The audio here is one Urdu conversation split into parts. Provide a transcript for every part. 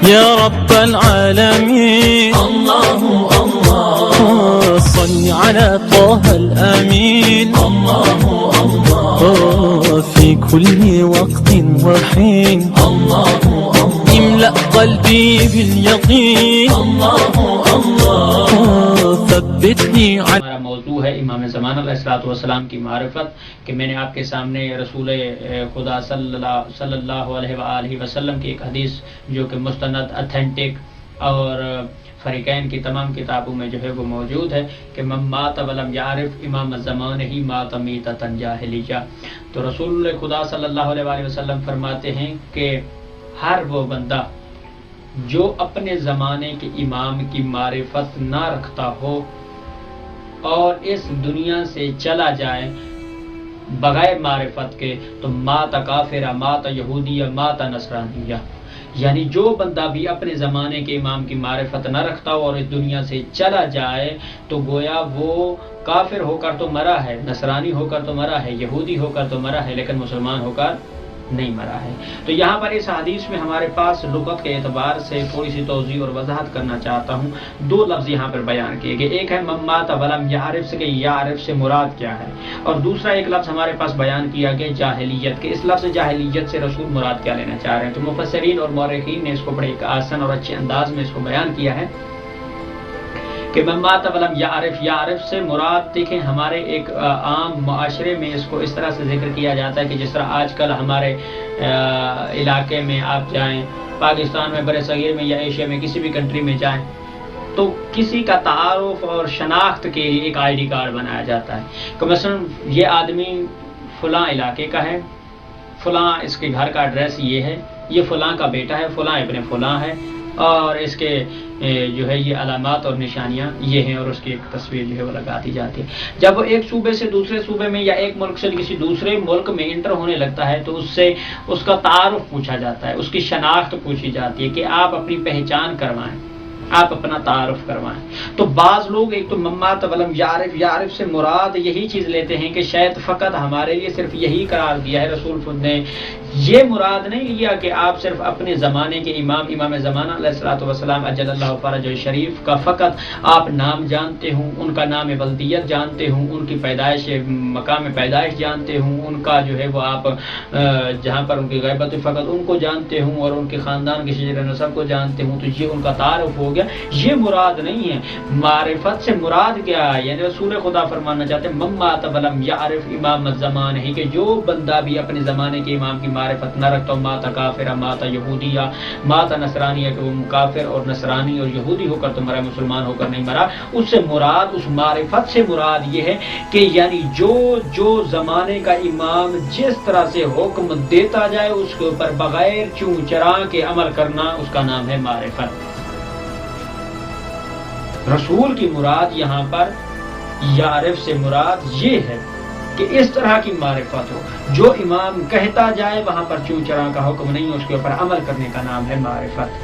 يا رب العالمين الله الله صل على طه الأمين الله الله في كل وقت وحين الله الله املأ قلبي باليقين الله الله ثبتني على. ہمارا موضوع ہے امام زمان علیہ الصلوۃ والسلام کی معرفت، کہ میں نے آپ کے سامنے رسول خدا صلی اللہ علیہ وآلہ وسلم کی ایک حدیث جو کہ مستند اتھینٹک اور فریقین کی تمام کتابوں میں جو ہے وہ موجود ہے کہ من مات ولم یعرف امام الزمان ہی مات میتۃ جاہلیہ. تو رسول خدا صلی اللہ علیہ وآلہ وسلم فرماتے ہیں کہ ہر وہ بندہ جو اپنے زمانے کے امام کی معرفت نہ رکھتا ہو اور اس دنیا سے چلا جائے بغیر معرفت کے، تو مات کافرہ، مات یہودیہ، مات نصرانیہ. یعنی جو بندہ بھی اپنے زمانے کے امام کی معرفت نہ رکھتا ہو اور اس دنیا سے چلا جائے تو گویا وہ کافر ہو کر تو مرا ہے، نصرانی ہو کر تو مرا ہے، یہودی ہو کر تو مرا ہے، لیکن مسلمان ہو کر نہیں مرا ہے. تو یہاں پر اس حدیث میں ہمارے پاس لغت کے اعتبار سے تھوڑی سی توضیح اور وضاحت کرنا چاہتا ہوں. دو لفظ یہاں پر بیان کیے گئے، ایک ہے من مات ولم یعرف سے کہ یعرف سے مراد کیا ہے، اور دوسرا ایک لفظ ہمارے پاس بیان کیا گیا جاہلیت، کہ اس لفظ جاہلیت سے رسول مراد کیا لینا چاہ رہے ہیں. تو مفسرین اور مورخین نے اس کو بڑے آسان اور اچھے انداز میں اس کو بیان کیا ہے کہ من مات ولم یعرف، یعرف سے مراد دیکھیں ہمارے ایک عام معاشرے میں اس کو اس طرح سے ذکر کیا جاتا ہے کہ جس طرح آج کل ہمارے علاقے میں آپ جائیں، پاکستان میں، برِ صغیر میں یا ایشیا میں کسی بھی کنٹری میں جائیں تو کسی کا تعارف اور شناخت کے لیے ایک آئی ڈی کارڈ بنایا جاتا ہے کہ مثلا یہ آدمی فلاں علاقے کا ہے، فلاں اس کے گھر کا ایڈریس یہ ہے، یہ فلاں کا بیٹا ہے، فلاں ابن فلاں ہے، اور اس کے جو ہے یہ علامات اور نشانیاں یہ ہیں، اور اس کی ایک تصویر جو ہے وہ لگا دی جاتی ہے. جب وہ ایک صوبے سے دوسرے صوبے میں یا ایک ملک سے کسی دوسرے ملک میں انٹر ہونے لگتا ہے تو اس سے اس کا تعارف پوچھا جاتا ہے، اس کی شناخت پوچھی جاتی ہے کہ آپ اپنی پہچان کروائیں، آپ اپنا تعارف کروائیں. تو بعض لوگ ایک تو من مات ولم یعرف، یعرف سے مراد یہی چیز لیتے ہیں کہ شاید فقط ہمارے لیے صرف یہی قرار دیا ہے رسول خود نے، یہ مراد نہیں لیا کہ آپ صرف اپنے زمانے کے امام زمانہ علیہ الصلوۃ والسلام اجل اللہ فرجہ شریف کا فقط آپ نام جانتے ہوں، ان کا نام بلدیت جانتے ہوں، ان کی پیدائش مقام پیدائش جانتے ہوں، ان کا جو ہے وہ آپ جہاں پر ان کی غیبت فقط ان کو جانتے ہوں اور ان کے خاندان کے شجر نسب کو جانتے ہوں، تو یہ ان کا تعارف ہو گیا. یہ مراد نہیں ہے. معرفت سے مراد کیا ہے؟ یعنی رسول خدا فرمانا چاہتے ہیں من مات ولم یعرف امام الزمان ہی، کہ جو بندہ بھی اپنے زمانے کے امام کی معرفت نہ رکھتا ہو، مات کافرہ، مات یہودیہ، مات نصرانیہ، کہ وہ کافر اور نصرانی اور یہودی ہو کر تو مرا، مسلمان ہو کر نہیں مرا. اس سے مراد، اس معرفت سے مراد یہ ہے کہ یعنی جو زمانے کا امام جس طرح سے حکم دیتا جائے اس کے اوپر بغیر چوں چرا کے عمل کرنا، اس کا نام ہے معرفت. رسول کی مراد یہاں پر یعرف سے مراد یہ ہے کہ اس طرح کی معرفت ہو، جو امام کہتا جائے وہاں پر چوں چرا کا حکم نہیں، اس کے اوپر عمل کرنے کا نام ہے معرفت.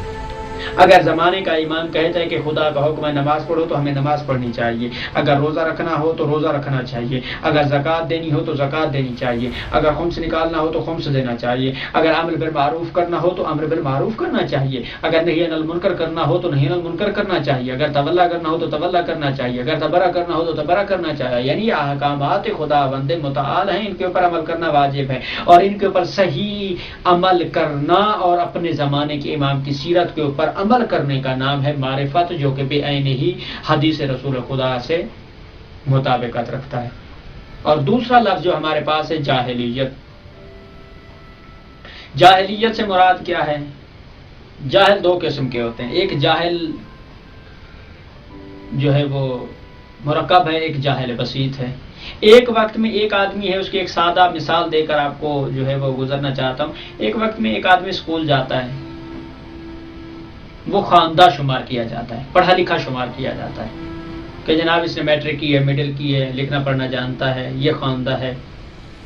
اگر زمانے کا امام کہتا ہے کہ خدا کا حکم ہے نماز پڑھو تو ہمیں نماز پڑھنی چاہیے، اگر روزہ رکھنا ہو تو روزہ رکھنا چاہیے، اگر زکوٰۃ دینی ہو تو زکوٰۃ دینی چاہیے، اگر خمس نکالنا ہو تو خمس دینا چاہیے، اگر امر بالمعروف کرنا ہو تو امر بالمعروف کرنا چاہیے، اگر نہی عن المنکر کرنا ہو تو نہی عن المنکر کرنا چاہیے، اگر تولا کرنا ہو تو تولا کرنا چاہیے، اگر تبرہ کرنا ہو تو تبرہ کرنا چاہیے. یعنی یہ احکامات خدا بند متعال ہیں، ان کے اوپر عمل کرنا واجب ہے، اور ان کے اوپر صحیح عمل کرنا اور اپنے زمانے کے امام کی سیرت کے اوپر عمل کرنے کا نام ہے معرفت، جو کہ بے عین ہی حدیث رسول خدا سے مطابقت رکھتا ہے. اور دوسرا لفظ جو ہمارے پاس ہے جاہلیت. جاہلیت سے مراد کیا ہے؟ جاہل دو قسم کے ہوتے ہیں، ایک جاہل جو ہے وہ مرکب ہے، ایک جاہل بسیط ہے. ایک وقت میں ایک آدمی ہے، اس کی ایک سادہ مثال دے کر آپ کو جو ہے وہ گزرنا چاہتا ہوں. ایک وقت میں ایک آدمی اسکول جاتا ہے، وہ خواندہ شمار کیا جاتا ہے، پڑھا لکھا شمار کیا جاتا ہے کہ جناب اس نے میٹرک کی ہے، مڈل کی ہے، لکھنا پڑھنا جانتا ہے، یہ خواندہ ہے.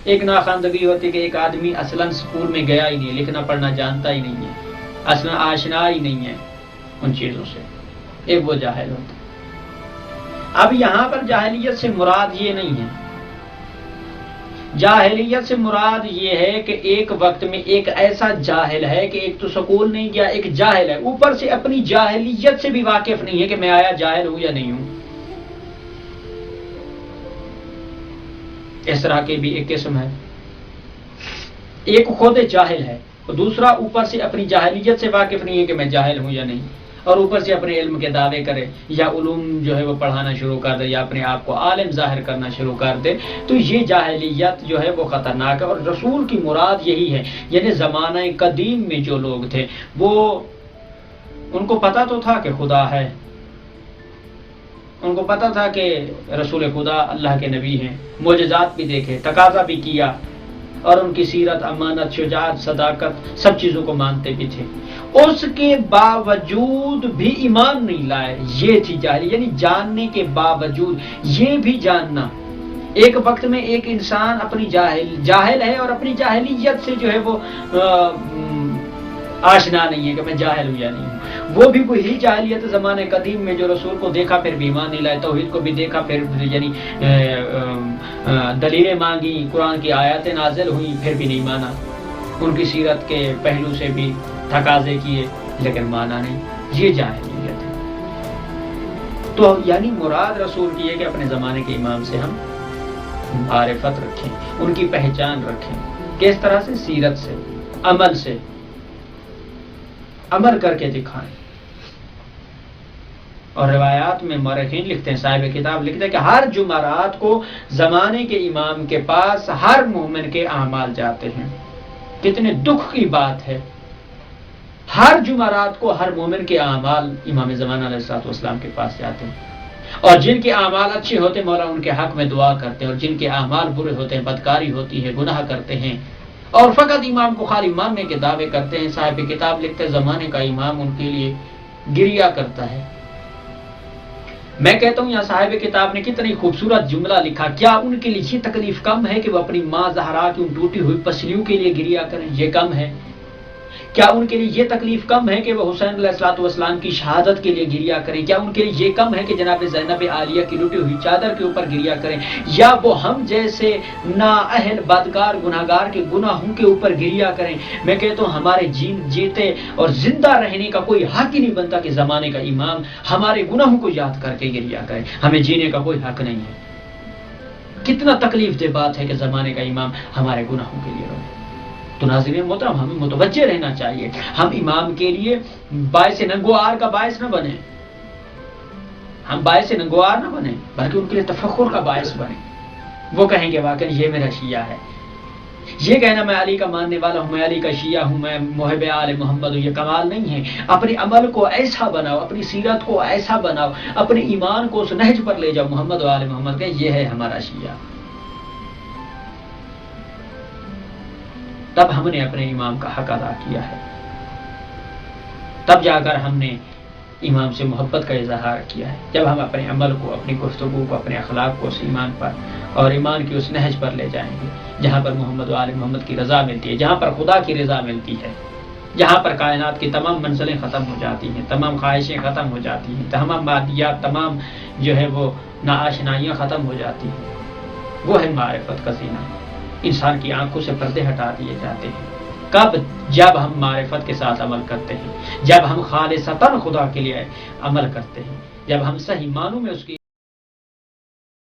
ایک ناخواندگی ہوتی ہے کہ ایک آدمی اصلاً اسکول میں گیا ہی نہیں، لکھنا پڑھنا جانتا ہی نہیں ہے، اصلاً آشنا ہی نہیں ہے ان چیزوں سے، ایک وہ جاہل ہوتا ہے. اب یہاں پر جاہلیت سے مراد یہ نہیں ہے جاہلیت سے مراد یہ ہے کہ ایک وقت میں ایک ایسا جاہل ہے کہ ایک تو سکول نہیں گیا، ایک جاہل ہے، اوپر سے اپنی جاہلیت سے بھی واقف نہیں ہے کہ میں آیا جاہل ہوں یا نہیں ہوں. اس طرح کی بھی ایک قسم ہے. ایک خود جاہل ہے اور دوسرا اوپر سے اپنی جاہلیت سے واقف نہیں ہے کہ میں جاہل ہوں یا نہیں، اور اوپر سے اپنے علم کے دعوے کرے یا علوم جو ہے وہ پڑھانا شروع کر دے یا اپنے آپ کو عالم ظاہر کرنا شروع کر دے. تو یہ جاہلیت جو ہے وہ خطرناک ہے. اور رسول کی مراد یہی ہے. یعنی زمانہ قدیم میں جو لوگ تھے وہ ان کو پتا تو تھا کہ خدا ہے، ان کو پتا تھا کہ رسول خدا اللہ کے نبی ہیں، معجزات بھی دیکھے، تقاضا بھی کیا، اور ان کی سیرت، امانت، شجاعت، صداقت سب چیزوں کو مانتے بھی تھے. اس کے باوجود بھی ایمان نہیں لائے. یہ تھی جاہلی، یعنی جاننے کے باوجود یہ بھی جاننا. ایک وقت میں ایک انسان اپنی جاہل ہے اور اپنی جاہلیت سے جو ہے وہ آشنا نہیں ہے کہ میں جاہل ہوں یا نہیں ہوں. وہ بھی وہی جاہلیت زمانے قدیم میں جو رسول کو دیکھا پھر بھی ایمان نہیں لائے، توحید کو بھی دیکھا پھر یعنی دلیلیں مانگی، قرآن کی آیاتیں نازل ہوئی پھر بھی نہیں مانا، ان کی سیرت کے پہلو سے بھی تقاضے کیے لیکن مانا نہیں. یہ جاہلیت ہے. تو یعنی مراد رسول کی ہے کہ اپنے زمانے کے امام سے ہم معرفت رکھیں، ان کی پہچان رکھیں. کس طرح سے؟ سیرت سے، عمل سے، عمل کر کے دکھائیں. اور روایات میں مورخین لکھتے ہیں، صاحب کتاب لکھتے ہیں کہ ہر جمعرات کو زمانے کے امام کے پاس ہر مومن کے اعمال جاتے ہیں. کتنے دکھ کی بات ہے. ہر جمعرات کو ہر مومن کے اعمال امام زمانہ علیہ السلام کے پاس جاتے ہیں، اور جن کے اعمال اچھے ہوتے ہیں مولا ان کے حق میں دعا کرتے ہیں، اور جن کے اعمال برے ہوتے ہیں، بدکاری ہوتی ہے، گناہ کرتے ہیں اور فقط امام کو خالی ماننے کے دعوے کرتے ہیں. صاحب کتاب لکھتے ہیں زمانے کا امام ان کے لیے گریا کرتا ہے. میں کہتا ہوں یہاں صاحب کتاب نے کتنی خوبصورت جملہ لکھا. کیا ان کے لیے یہ تکلیف کم ہے کہ وہ اپنی ماں زہرا کی ان ٹوٹی ہوئی پسلیوں کے لیے گریا کریں؟ یہ کم ہے؟ کیا ان کے لیے یہ تکلیف کم ہے کہ وہ حسین علیہ السلام کی شہادت کے لیے گریا کریں؟ کیا ان کے لیے یہ کم ہے کہ جناب زینب عالیہ کی لٹی ہوئی چادر کے اوپر گریا کریں؟ یا وہ ہم جیسے نااہل بدکار گناہگار کے گناہوں کے اوپر گریا کریں؟ میں کہتا ہوں ہمارے جیتے اور زندہ رہنے کا کوئی حق ہی نہیں بنتا کہ زمانے کا امام ہمارے گناہوں کو یاد کر کے گریا کرے. ہمیں جینے کا کوئی حق نہیں ہے. کتنا تکلیف دہ بات ہے کہ زمانے کا امام ہمارے گناہوں کے لیے روئے. تو ناظرین محترم ہمیں متوجہ رہنا چاہیے. ہم امام کے لیے باعث ننگوار کا باعث نہ بنے، ہم باعث ننگوار نہ بنے بلکہ ان کے لیے تفخر کا باعث بنے. وہ کہیں گے واقعی یہ میرا شیعہ ہے. یہ کہنا میں علی کا ماننے والا ہوں، میں علی کا شیعہ ہوں، میں محب آل محمد ہوں، یہ کمال نہیں ہے. اپنے عمل کو ایسا بناؤ، اپنی سیرت کو ایسا بناؤ، اپنے ایمان کو اس نہج پر لے جاؤ محمد و آل محمد کا. یہ ہے ہمارا شیعہ. تب ہم نے اپنے امام کا حق ادا کیا ہے، تب جا کر ہم نے امام سے محبت کا اظہار کیا ہے. جب ہم اپنے عمل کو، اپنی گفتگو کو، اپنے اخلاق کو اس ایمان پر اور ایمان کی اس نہج پر لے جائیں گے جہاں پر محمد و آل محمد کی رضا ملتی ہے، جہاں پر خدا کی رضا ملتی ہے، جہاں پر کائنات کی تمام منزلیں ختم ہو جاتی ہیں، تمام خواہشیں ختم ہو جاتی ہیں، تمام مادیات، تمام جو ہے وہ ناآشنائیاں ختم ہو جاتی ہیں. وہ ہے معرفت کا سینہ. انسان کی آنکھوں سے پردے ہٹا دیے جاتے ہیں. کب؟ جب ہم معرفت کے ساتھ عمل کرتے ہیں، جب ہم خالصتاً خدا کے لیے عمل کرتے ہیں، جب ہم صحیح معنوں میں اس کی